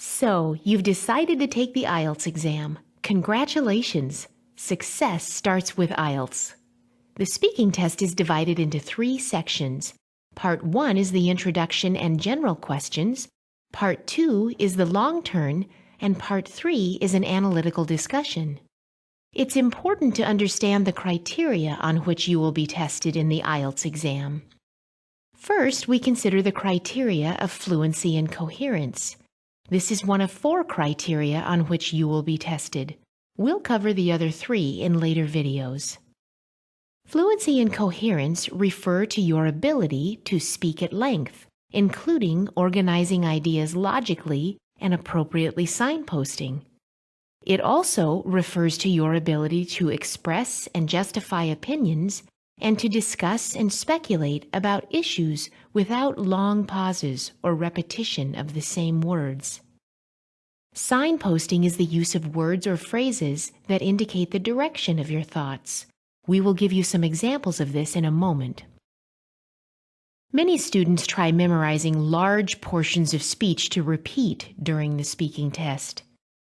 So, you've decided to take the IELTS exam. Congratulations! Success starts with IELTS. The speaking test is divided into 3 sections. Part 1 is the introduction and general questions. Part 2 is the long turn, and Part 3 is an analytical discussion. It's important to understand the criteria on which you will be tested in the IELTS exam. First, we consider the criteria of fluency and coherence. This is one of 4 criteria on which you will be tested. We'll cover the other 3 in later videos. Fluency and coherence refer to your ability to speak at length, including organizing ideas logically and appropriately signposting. It also refers to your ability to express and justify opinions and to discuss and speculate about issues without long pauses or repetition of the same words. Signposting is the use of words or phrases that indicate the direction of your thoughts. We will give you some examples of this in a moment. Many students try memorizing large portions of speech to repeat during the speaking test,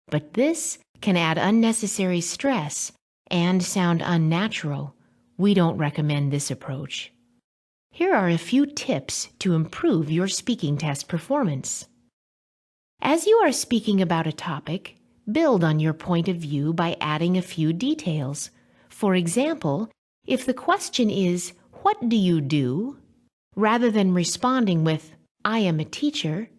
but this can add unnecessary stress and sound unnatural. We don't recommend this approach. Here are a few tips to improve your speaking test performance. As you are speaking about a topic, build on your point of view by adding a few details. For example, if the question is, "What do you do?" rather than responding with, "I am a teacher,"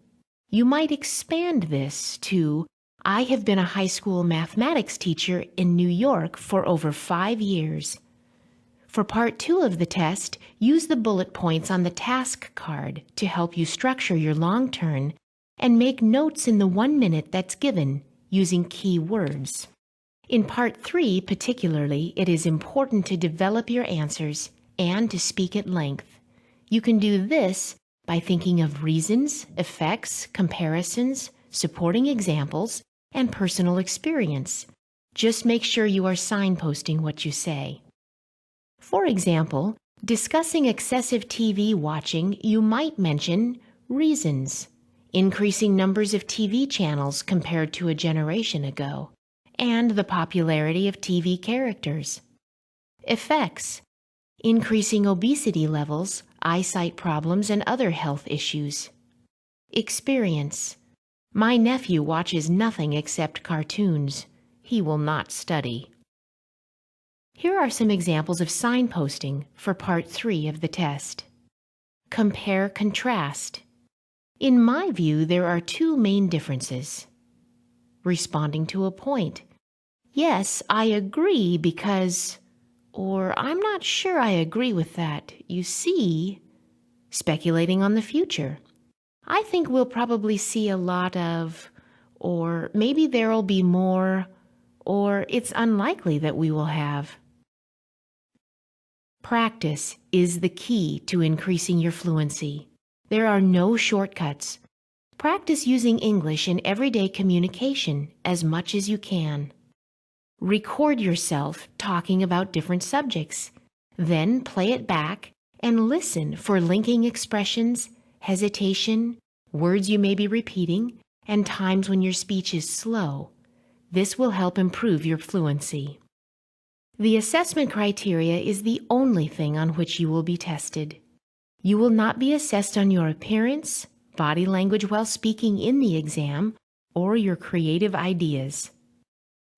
you might expand this to, "I have been a high school mathematics teacher in New York for over 5 years." For Part 2 of the test, use the bullet points on the task card to help you structure your long turn and make notes in the 1 minute that's given using key words. In Part 3 particularly, it is important to develop your answers and to speak at length. You can do this by thinking of reasons, effects, comparisons, supporting examples, and personal experience. Just make sure you are signposting what you say. For example, discussing excessive TV watching, you might mention reasons, increasing numbers of TV channels compared to a generation ago, and the popularity of TV characters. Effects, increasing obesity levels, eyesight problems, and other health issues. Experience, my nephew watches nothing except cartoons. He will not study. Here are some examples of signposting for Part 3 of the test. Compare-contrast. In my view, there are 2 main differences. Responding to a point. Yes, I agree because, or I'm not sure I agree with that. You see, speculating on the future. I think we'll probably see a lot of, or maybe there'll be more, or it's unlikely that we will have. Practice is the key to increasing your fluency. There are no shortcuts. Practice using English in everyday communication as much as you can. Record yourself talking about different subjects. Then play it back and listen for linking expressions, hesitation, words you may be repeating, and times when your speech is slow. This will help improve your fluency. The assessment criteria is the only thing on which you will be tested. You will not be assessed on your appearance, body language while speaking in the exam, or your creative ideas.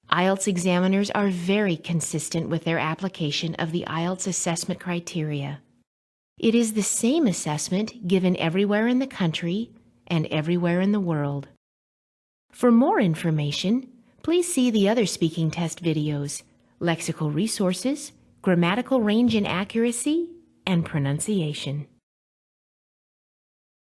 IELTS examiners are very consistent with their application of the IELTS assessment criteria. It is the same assessment given everywhere in the country and everywhere in the world. For more information, please see the other speaking test videos, lexical resources, grammatical range and accuracy, and pronunciation.